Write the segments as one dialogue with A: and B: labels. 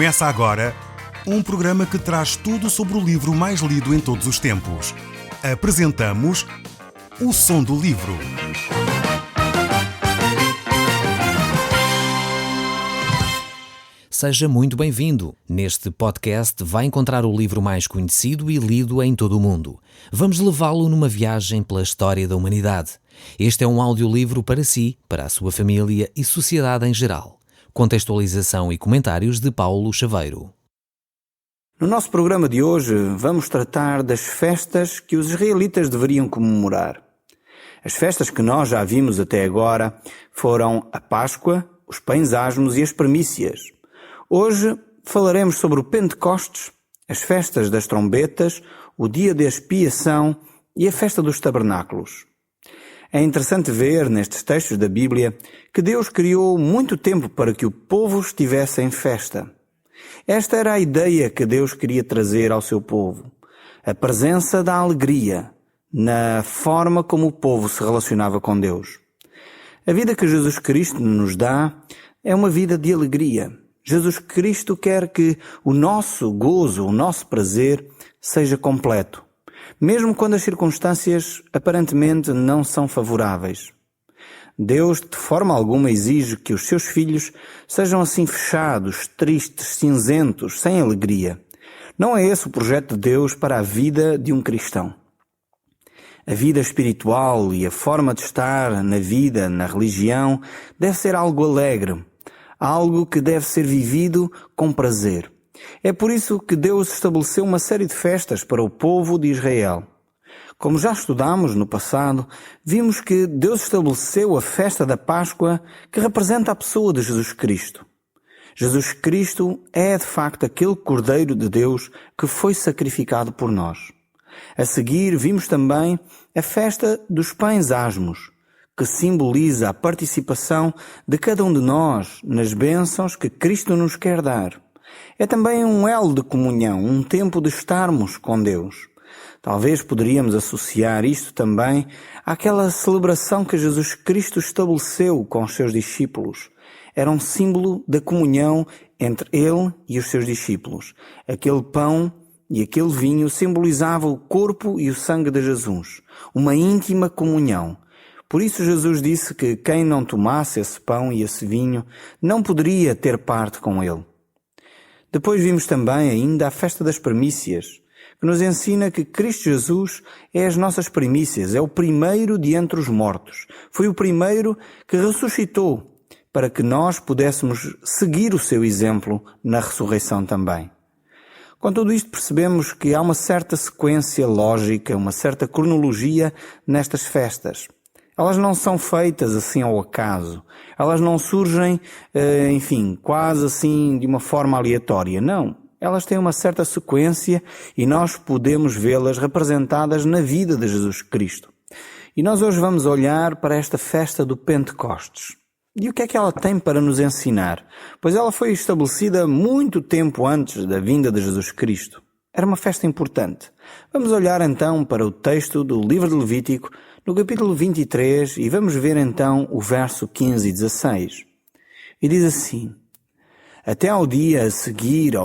A: Começa agora um programa que traz tudo sobre o livro mais lido em todos os tempos. Apresentamos O Som do Livro.
B: Seja muito bem-vindo. Neste podcast vai encontrar o livro mais conhecido e lido em todo o mundo. Vamos levá-lo numa viagem pela história da humanidade. Este é um audiolivro para si, para a sua família e sociedade em geral. Contextualização e comentários de Paulo Chaveiro.
C: No nosso programa de hoje vamos tratar das festas que os israelitas deveriam comemorar. As festas que nós já vimos até agora foram a Páscoa, os pães asmos e as primícias. Hoje falaremos sobre o Pentecostes, as festas das trombetas, o dia da expiação e a festa dos tabernáculos. É interessante ver nestes textos da Bíblia que Deus criou muito tempo para que o povo estivesse em festa. Esta era a ideia que Deus queria trazer ao seu povo. A presença da alegria na forma como o povo se relacionava com Deus. A vida que Jesus Cristo nos dá é uma vida de alegria. Jesus Cristo quer que o nosso gozo, o nosso prazer seja completo, mesmo quando as circunstâncias aparentemente não são favoráveis. Deus, de forma alguma, exige que os seus filhos sejam assim fechados, tristes, cinzentos, sem alegria. Não é esse o projeto de Deus para a vida de um cristão. A vida espiritual e a forma de estar na vida, na religião, deve ser algo alegre, algo que deve ser vivido com prazer. É por isso que Deus estabeleceu uma série de festas para o povo de Israel. Como já estudamos no passado, vimos que Deus estabeleceu a festa da Páscoa, que representa a pessoa de Jesus Cristo. Jesus Cristo é de facto aquele Cordeiro de Deus que foi sacrificado por nós. A seguir vimos também a festa dos pães asmos, que simboliza a participação de cada um de nós nas bênçãos que Cristo nos quer dar. É também um elo de comunhão, um tempo de estarmos com Deus. Talvez poderíamos associar isto também àquela celebração que Jesus Cristo estabeleceu com os seus discípulos. Era um símbolo da comunhão entre Ele e os seus discípulos. Aquele pão e aquele vinho simbolizavam o corpo e o sangue de Jesus, uma íntima comunhão. Por isso Jesus disse que quem não tomasse esse pão e esse vinho não poderia ter parte com Ele. Depois vimos também ainda a festa das primícias, que nos ensina que Cristo Jesus é as nossas primícias, é o primeiro de entre os mortos. Foi o primeiro que ressuscitou para que nós pudéssemos seguir o seu exemplo na ressurreição também. Com tudo isto percebemos que há uma certa sequência lógica, uma certa cronologia nestas festas. Elas não são feitas assim ao acaso. Elas não surgem, quase assim de uma forma aleatória. Não. Elas têm uma certa sequência e nós podemos vê-las representadas na vida de Jesus Cristo. E nós hoje vamos olhar para esta festa do Pentecostes. E o que é que ela tem para nos ensinar? Pois ela foi estabelecida muito tempo antes da vinda de Jesus Cristo. Era uma festa importante. Vamos olhar então para o texto do livro de Levítico, no capítulo 23, e vamos ver então o verso 15 e 16. E diz assim: até ao dia a seguir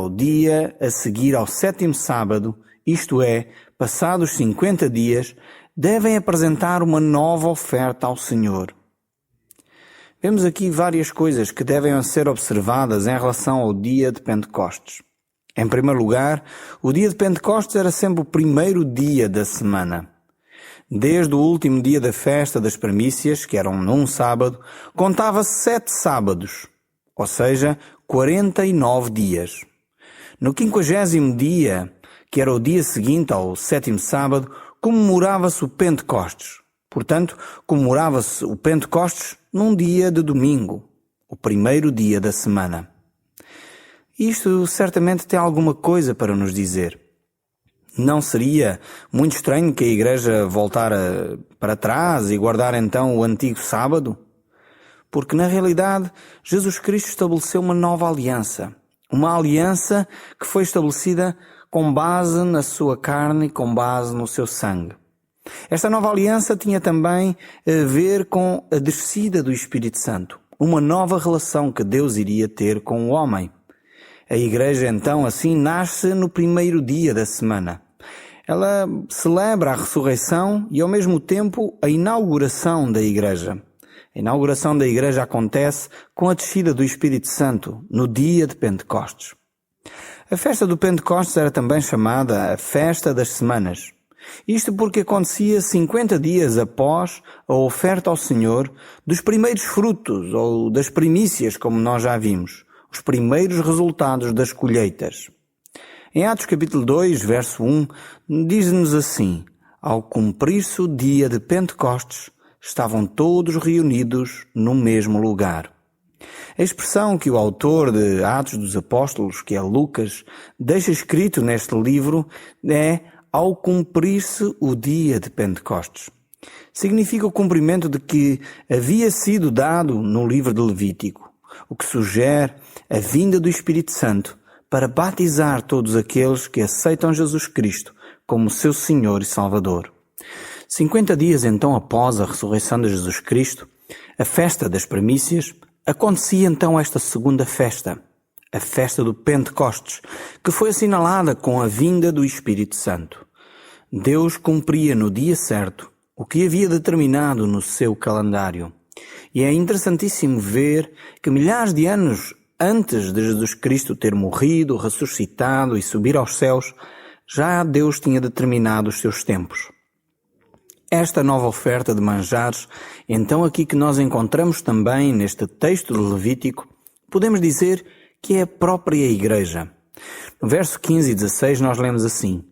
C: ao sétimo sábado, isto é, passados 50 dias, devem apresentar uma nova oferta ao Senhor. Vemos aqui várias coisas que devem ser observadas em relação ao dia de Pentecostes. Em primeiro lugar, o dia de Pentecostes era sempre o primeiro dia da semana. Desde o último dia da festa das primícias, que eram num sábado, contava 7 sábados, ou seja, 49 dias. No 50º dia, que era o dia seguinte ao sétimo sábado, comemorava-se o Pentecostes. Portanto, comemorava-se o Pentecostes num dia de domingo, o primeiro dia da semana. Isto certamente tem alguma coisa para nos dizer. Não seria muito estranho que a Igreja voltara para trás e guardar então o antigo sábado? Porque na realidade Jesus Cristo estabeleceu uma nova aliança. Uma aliança que foi estabelecida com base na sua carne e com base no seu sangue. Esta nova aliança tinha também a ver com a descida do Espírito Santo. Uma nova relação que Deus iria ter com o homem. A igreja então assim nasce no primeiro dia da semana. Ela celebra a ressurreição e ao mesmo tempo a inauguração da igreja. A inauguração da igreja acontece com a descida do Espírito Santo no dia de Pentecostes. A festa do Pentecostes era também chamada a Festa das Semanas. Isto porque acontecia 50 dias após a oferta ao Senhor dos primeiros frutos ou das primícias, como nós já vimos, os primeiros resultados das colheitas. Em Atos capítulo 2, verso 1, diz-nos assim: ao cumprir-se o dia de Pentecostes, estavam todos reunidos no mesmo lugar. A expressão que o autor de Atos dos Apóstolos, que é Lucas, deixa escrito neste livro é ao cumprir-se o dia de Pentecostes. Significa o cumprimento de que havia sido dado no livro de Levítico, o que sugere a vinda do Espírito Santo para batizar todos aqueles que aceitam Jesus Cristo como seu Senhor e Salvador. 50 dias então após a ressurreição de Jesus Cristo, a festa das primícias, acontecia então esta segunda festa, a festa do Pentecostes, que foi assinalada com a vinda do Espírito Santo. Deus cumpria no dia certo o que havia determinado no seu calendário. E é interessantíssimo ver que milhares de anos antes de Jesus Cristo ter morrido, ressuscitado e subir aos céus, já Deus tinha determinado os seus tempos. Esta nova oferta de manjares, então aqui que nós encontramos também neste texto de Levítico, podemos dizer que é a própria Igreja. No verso 15 e 16 nós lemos assim: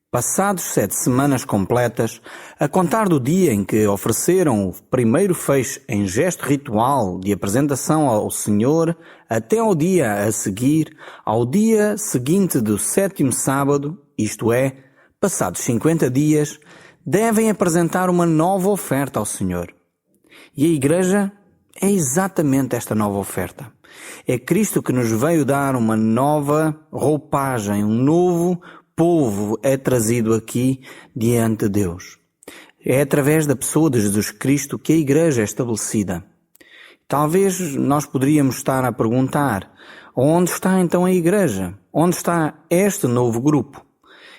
C: passados 7 semanas completas, a contar do dia em que ofereceram o primeiro feixe em gesto ritual de apresentação ao Senhor, até ao dia a seguir, ao dia seguinte do 7º sábado, isto é, passados 50 dias, devem apresentar uma nova oferta ao Senhor. E a Igreja é exatamente esta nova oferta. É Cristo que nos veio dar uma nova roupagem, um novo povo é trazido aqui diante de Deus. É através da pessoa de Jesus Cristo que a Igreja é estabelecida. Talvez nós poderíamos estar a perguntar: onde está então a Igreja? Onde está este novo grupo?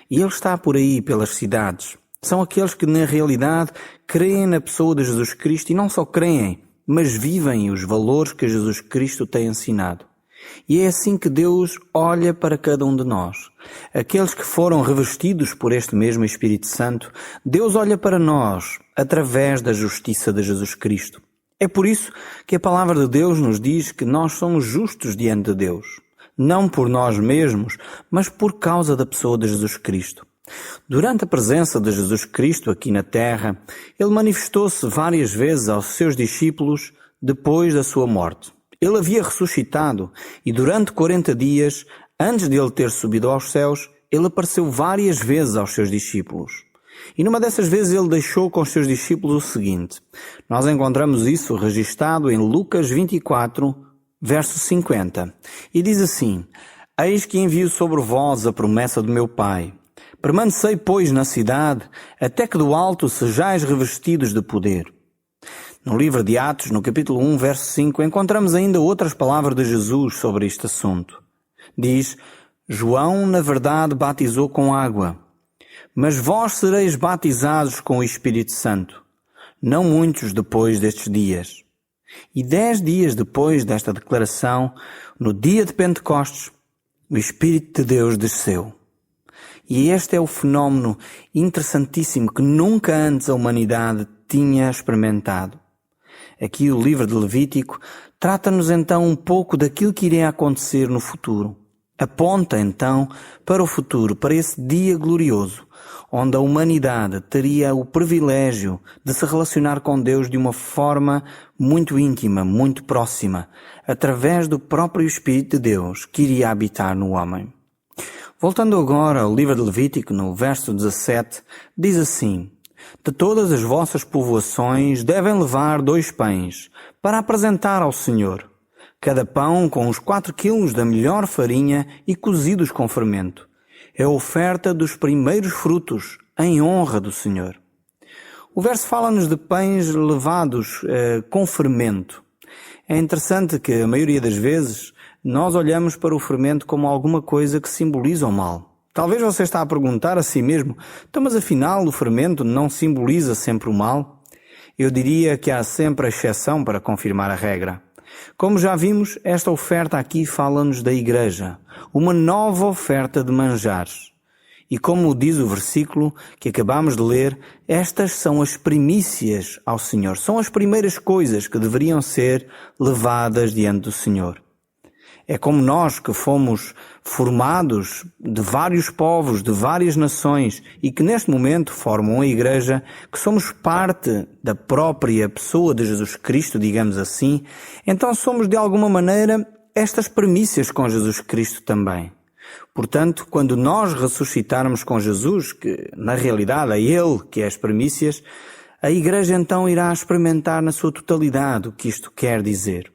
C: E ele está por aí pelas cidades. São aqueles que na realidade creem na pessoa de Jesus Cristo e não só creem, mas vivem os valores que Jesus Cristo tem ensinado. E é assim que Deus olha para cada um de nós. Aqueles que foram revestidos por este mesmo Espírito Santo, Deus olha para nós através da justiça de Jesus Cristo. É por isso que a palavra de Deus nos diz que nós somos justos diante de Deus. Não por nós mesmos, mas por causa da pessoa de Jesus Cristo. Durante a presença de Jesus Cristo aqui na terra, ele manifestou-se várias vezes aos seus discípulos depois da sua morte. Ele havia ressuscitado e durante 40 dias, antes de ele ter subido aos céus, ele apareceu várias vezes aos seus discípulos. E numa dessas vezes ele deixou com os seus discípulos o seguinte. Nós encontramos isso registado em Lucas 24, verso 50. E diz assim: eis que envio sobre vós a promessa do meu Pai. Permanecei, pois, na cidade, até que do alto sejais revestidos de poder. No livro de Atos, no capítulo 1, verso 5, encontramos ainda outras palavras de Jesus sobre este assunto. Diz: João, na verdade, batizou com água, mas vós sereis batizados com o Espírito Santo, não muitos depois destes dias. E 10 dias depois desta declaração, no dia de Pentecostes, o Espírito de Deus desceu. E este é o fenómeno interessantíssimo que nunca antes a humanidade tinha experimentado. Aqui o livro de Levítico trata-nos então um pouco daquilo que iria acontecer no futuro. Aponta então para o futuro, para esse dia glorioso, onde a humanidade teria o privilégio de se relacionar com Deus de uma forma muito íntima, muito próxima, através do próprio Espírito de Deus que iria habitar no homem. Voltando agora ao livro de Levítico, no verso 17, diz assim: de todas as vossas povoações devem levar 2 pães, para apresentar ao Senhor, cada pão com os 4 quilos da melhor farinha e cozidos com fermento. É a oferta dos primeiros frutos, em honra do Senhor. O verso fala-nos de pães levados com fermento. É interessante que a maioria das vezes nós olhamos para o fermento como alguma coisa que simboliza o mal. Talvez você está a perguntar a si mesmo, então, mas afinal o fermento não simboliza sempre o mal? Eu diria que há sempre a exceção para confirmar a regra. Como já vimos, esta oferta aqui fala-nos da igreja, uma nova oferta de manjares. E como diz o versículo que acabamos de ler, estas são as primícias ao Senhor. São as primeiras coisas que deveriam ser levadas diante do Senhor. É como nós que fomos formados de vários povos, de várias nações e que neste momento formam a igreja, que somos parte da própria pessoa de Jesus Cristo, digamos assim, então somos de alguma maneira estas primícias com Jesus Cristo também. Portanto, quando nós ressuscitarmos com Jesus, que na realidade é Ele que é as primícias, a Igreja então irá experimentar na sua totalidade o que isto quer dizer.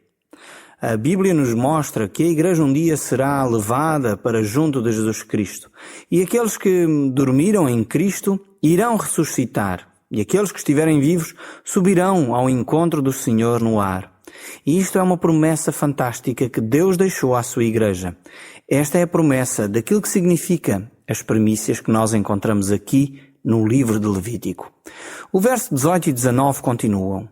C: A Bíblia nos mostra que a Igreja um dia será levada para junto de Jesus Cristo. E aqueles que dormiram em Cristo irão ressuscitar. E aqueles que estiverem vivos subirão ao encontro do Senhor no ar. E isto é uma promessa fantástica que Deus deixou à sua Igreja. Esta é a promessa daquilo que significa as primícias que nós encontramos aqui no livro de Levítico. O verso 18 e 19 continuam.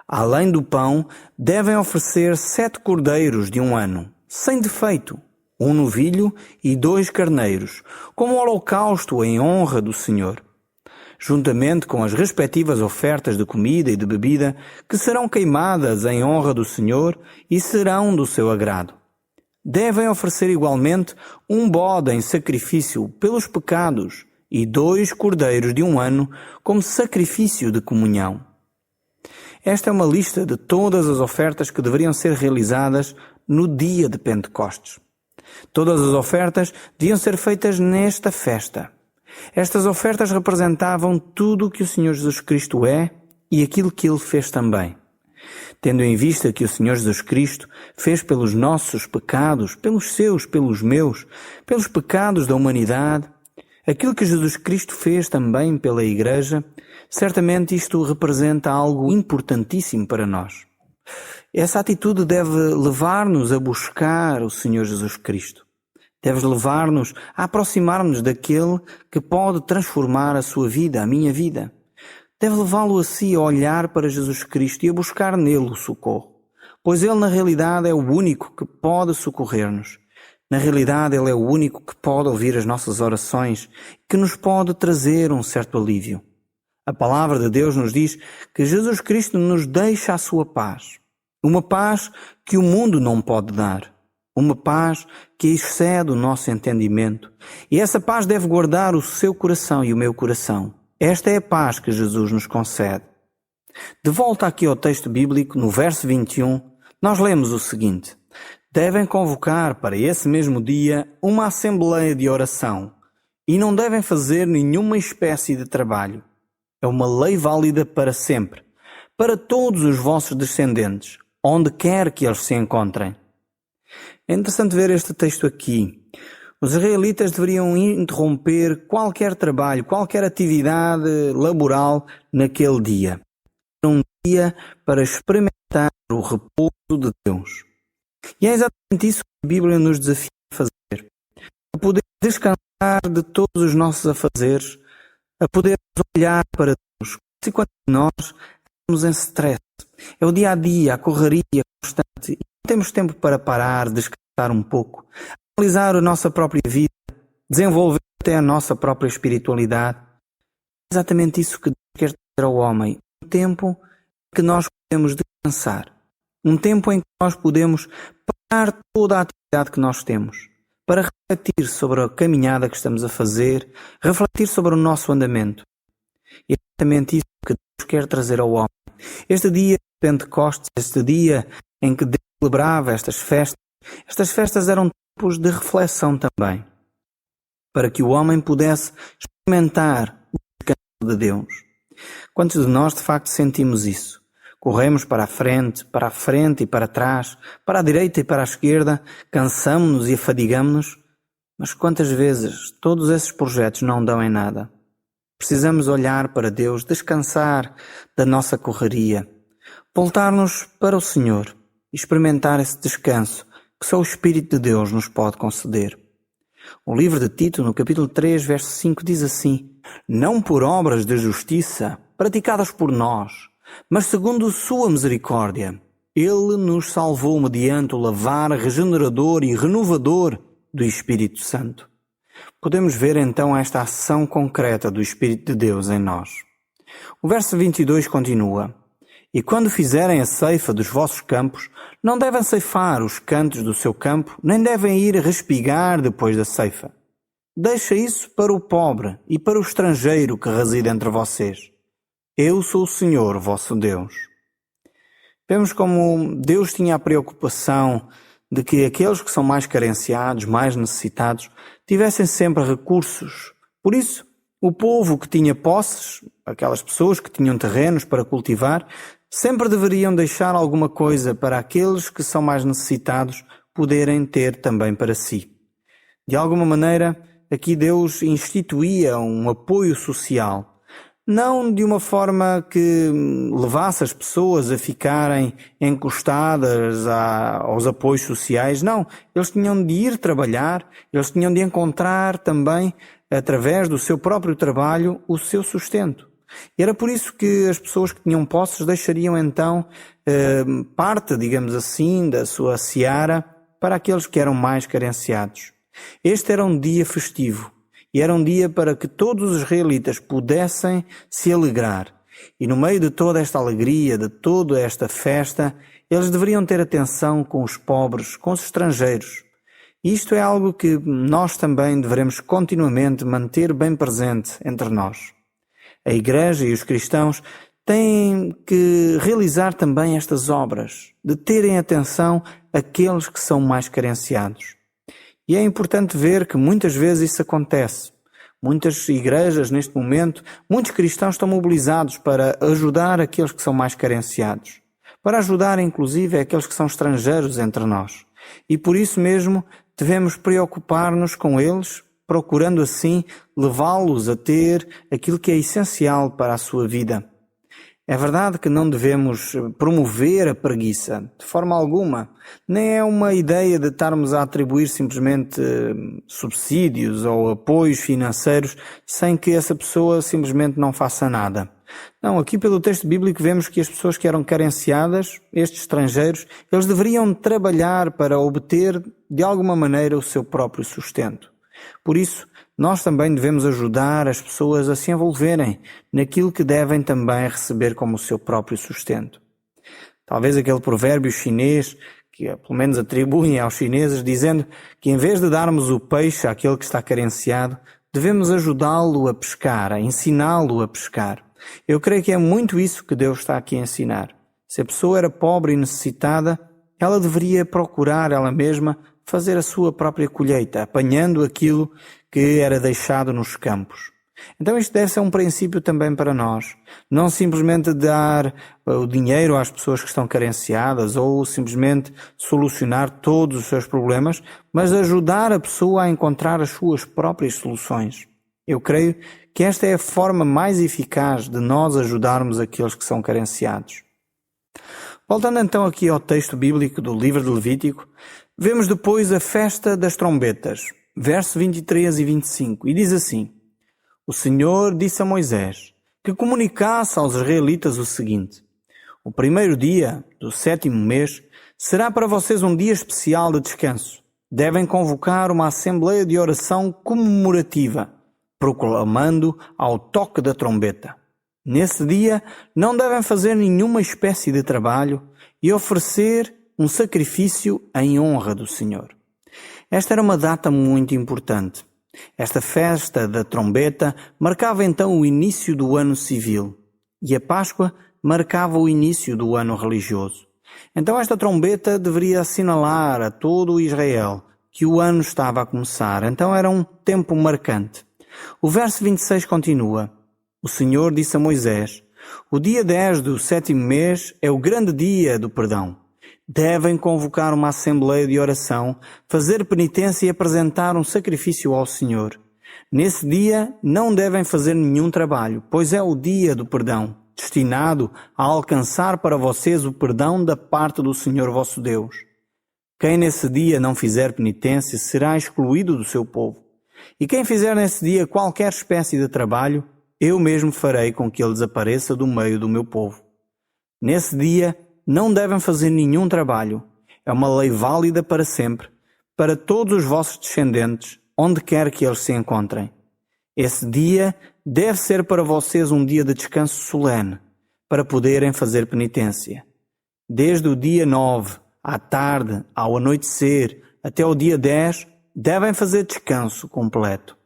C: Além do pão, devem oferecer 7 cordeiros de 1 ano, sem defeito, 1 novilho e 2 carneiros, como holocausto em honra do Senhor, juntamente com as respectivas ofertas de comida e de bebida, que serão queimadas em honra do Senhor e serão do seu agrado. Devem oferecer igualmente 1 bode em sacrifício pelos pecados e 2 cordeiros de 1 ano como sacrifício de comunhão. Esta é uma lista de todas as ofertas que deveriam ser realizadas no dia de Pentecostes. Todas as ofertas deviam ser feitas nesta festa. Estas ofertas representavam tudo o que o Senhor Jesus Cristo é e aquilo que Ele fez também. Tendo em vista que o Senhor Jesus Cristo fez pelos nossos pecados, pelos seus, pelos meus, pelos pecados da humanidade, aquilo que Jesus Cristo fez também pela Igreja, certamente isto representa algo importantíssimo para nós. Essa atitude deve levar-nos a buscar o Senhor Jesus Cristo. Deve levar-nos a aproximar-nos daquele que pode transformar a sua vida, a minha vida. Deve levá-lo a si a olhar para Jesus Cristo e a buscar nele o socorro. Pois Ele na realidade é o único que pode socorrer-nos. Na realidade Ele é o único que pode ouvir as nossas orações, que nos pode trazer um certo alívio. A palavra de Deus nos diz que Jesus Cristo nos deixa a sua paz. Uma paz que o mundo não pode dar. Uma paz que excede o nosso entendimento. E essa paz deve guardar o seu coração e o meu coração. Esta é a paz que Jesus nos concede. De volta aqui ao texto bíblico, no verso 21, nós lemos o seguinte. Devem convocar para esse mesmo dia uma assembleia de oração e não devem fazer nenhuma espécie de trabalho. É uma lei válida para sempre, para todos os vossos descendentes, onde quer que eles se encontrem. É interessante ver este texto aqui. Os israelitas deveriam interromper qualquer trabalho, qualquer atividade laboral naquele dia. Era um dia para experimentar o repouso de Deus. E é exatamente isso que a Bíblia nos desafia a fazer. A poder descansar de todos os nossos afazeres, a poder olhar para Deus. E quando nós estamos em stress, é o dia a dia, a correria constante, e não temos tempo para parar, descansar um pouco, analisar a nossa própria vida, desenvolver até a nossa própria espiritualidade. É exatamente isso que Deus quer dizer ao homem. Um tempo em que nós podemos descansar. Um tempo em que nós podemos parar toda a atividade que nós temos para refletir sobre a caminhada que estamos a fazer, refletir sobre o nosso andamento. E é exatamente isso que Deus quer trazer ao homem. Este dia de Pentecostes, este dia em que Deus celebrava estas festas eram tempos de reflexão também, para que o homem pudesse experimentar o descanso de Deus. Quantos de nós de facto sentimos isso? Corremos para a frente e para trás, para a direita e para a esquerda, cansamos-nos e afadigamos-nos, mas quantas vezes todos esses projetos não dão em nada? Precisamos olhar para Deus, descansar da nossa correria, voltar-nos para o Senhor e experimentar esse descanso que só o Espírito de Deus nos pode conceder. O livro de Tito, no capítulo 3, verso 5, diz assim: não por obras de justiça praticadas por nós, mas segundo sua misericórdia, Ele nos salvou mediante o lavar regenerador e renovador do Espírito Santo. Podemos ver então esta ação concreta do Espírito de Deus em nós. O verso 22 continua: e quando fizerem a ceifa dos vossos campos, não devem ceifar os cantos do seu campo, nem devem ir respigar depois da ceifa. Deixa isso para o pobre e para o estrangeiro que reside entre vocês. Eu sou o Senhor, vosso Deus. Vemos como Deus tinha a preocupação de que aqueles que são mais carenciados, mais necessitados, tivessem sempre recursos. Por isso, o povo que tinha posses, aquelas pessoas que tinham terrenos para cultivar, sempre deveriam deixar alguma coisa para aqueles que são mais necessitados poderem ter também para si. De alguma maneira, aqui Deus instituía um apoio social, não de uma forma que levasse as pessoas a ficarem encostadas aos apoios sociais. Não, eles tinham de ir trabalhar, eles tinham de encontrar também, através do seu próprio trabalho, o seu sustento. E era por isso que as pessoas que tinham posses deixariam então parte, digamos assim, da sua seara para aqueles que eram mais carenciados. Este era um dia festivo e era um dia para que todos os israelitas pudessem se alegrar. E no meio de toda esta alegria, de toda esta festa, eles deveriam ter atenção com os pobres, com os estrangeiros. E isto é algo que nós também devemos continuamente manter bem presente entre nós. A Igreja e os cristãos têm que realizar também estas obras, de terem atenção àqueles que são mais carenciados. E é importante ver que muitas vezes isso acontece. Muitas igrejas, neste momento, muitos cristãos estão mobilizados para ajudar aqueles que são mais carenciados, para ajudar inclusive aqueles que são estrangeiros entre nós. E por isso mesmo devemos preocupar-nos com eles, procurando assim levá-los a ter aquilo que é essencial para a sua vida. É verdade que não devemos promover a preguiça, de forma alguma. Nem é uma ideia de estarmos a atribuir simplesmente subsídios ou apoios financeiros sem que essa pessoa simplesmente não faça nada. Não, aqui pelo texto bíblico vemos que as pessoas que eram carenciadas, estes estrangeiros, eles deveriam trabalhar para obter de alguma maneira o seu próprio sustento. Por isso, nós também devemos ajudar as pessoas a se envolverem naquilo que devem também receber como o seu próprio sustento. Talvez aquele provérbio chinês, que pelo menos atribuem aos chineses, dizendo que em vez de darmos o peixe àquele que está carenciado, devemos ajudá-lo a pescar, a ensiná-lo a pescar. Eu creio que é muito isso que Deus está aqui a ensinar. Se a pessoa era pobre e necessitada, ela deveria procurar ela mesma fazer a sua própria colheita, apanhando aquilo que era deixado nos campos. Então isto deve ser um princípio também para nós. Não simplesmente dar o dinheiro às pessoas que estão carenciadas ou simplesmente solucionar todos os seus problemas, mas ajudar a pessoa a encontrar as suas próprias soluções. Eu creio que esta é a forma mais eficaz de nós ajudarmos aqueles que são carenciados. Voltando então aqui ao texto bíblico do livro de Levítico, vemos depois a festa das trombetas, verso 23 e 25, e diz assim: o Senhor disse a Moisés que comunicasse aos israelitas o seguinte: o primeiro dia do 7º mês será para vocês um dia especial de descanso. Devem convocar uma assembleia de oração comemorativa, proclamando ao toque da trombeta. Nesse dia não devem fazer nenhuma espécie de trabalho e oferecer um sacrifício em honra do Senhor. Esta era uma data muito importante. Esta festa da trombeta marcava então o início do ano civil e a Páscoa marcava o início do ano religioso. Então esta trombeta deveria assinalar a todo o Israel que o ano estava a começar. Então era um tempo marcante. O verso 26 continua: o Senhor disse a Moisés: o dia 10 do 7º mês é o grande dia do perdão. Devem convocar uma assembleia de oração, fazer penitência e apresentar um sacrifício ao Senhor. Nesse dia não devem fazer nenhum trabalho, pois é o dia do perdão, destinado a alcançar para vocês o perdão da parte do Senhor vosso Deus. Quem nesse dia não fizer penitência será excluído do seu povo. E quem fizer nesse dia qualquer espécie de trabalho, eu mesmo farei com que ele desapareça do meio do meu povo. Nesse dia não devem fazer nenhum trabalho. É uma lei válida para sempre, para todos os vossos descendentes, onde quer que eles se encontrem. Esse dia deve ser para vocês um dia de descanso solene, para poderem fazer penitência. Desde o dia 9, à tarde, ao anoitecer, até o dia 10, devem fazer descanso completo.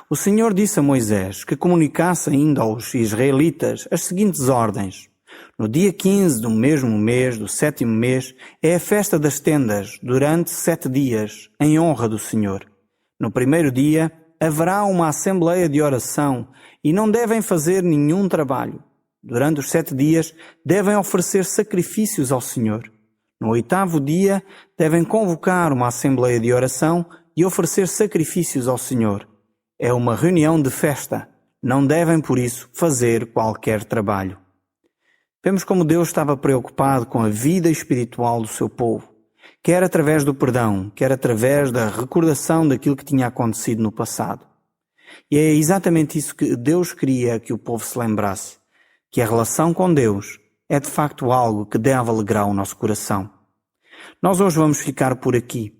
C: O Senhor disse a Moisés que comunicasse ainda aos israelitas as seguintes ordens. No dia 15 do mesmo mês, do 7º mês, é a festa das tendas, durante 7 dias, em honra do Senhor. No primeiro dia, haverá uma assembleia de oração e não devem fazer nenhum trabalho. Durante os 7 dias, devem oferecer sacrifícios ao Senhor. No 8º dia, devem convocar uma assembleia de oração e oferecer sacrifícios ao Senhor. É uma reunião de festa. Não devem, por isso, fazer qualquer trabalho. Vemos como Deus estava preocupado com a vida espiritual do seu povo, quer através do perdão, quer através da recordação daquilo que tinha acontecido no passado. E é exatamente isso que Deus queria que o povo se lembrasse, que a relação com Deus é de facto algo que deve alegrar o nosso coração. Nós hoje vamos ficar por aqui.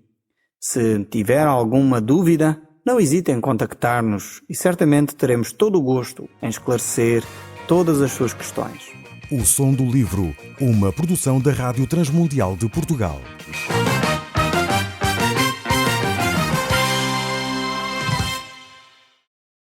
C: Se tiver alguma dúvida, não hesite em contactar-nos e certamente teremos todo o gosto em esclarecer todas as suas questões.
A: O Som do Livro, uma produção da Rádio Transmundial de Portugal.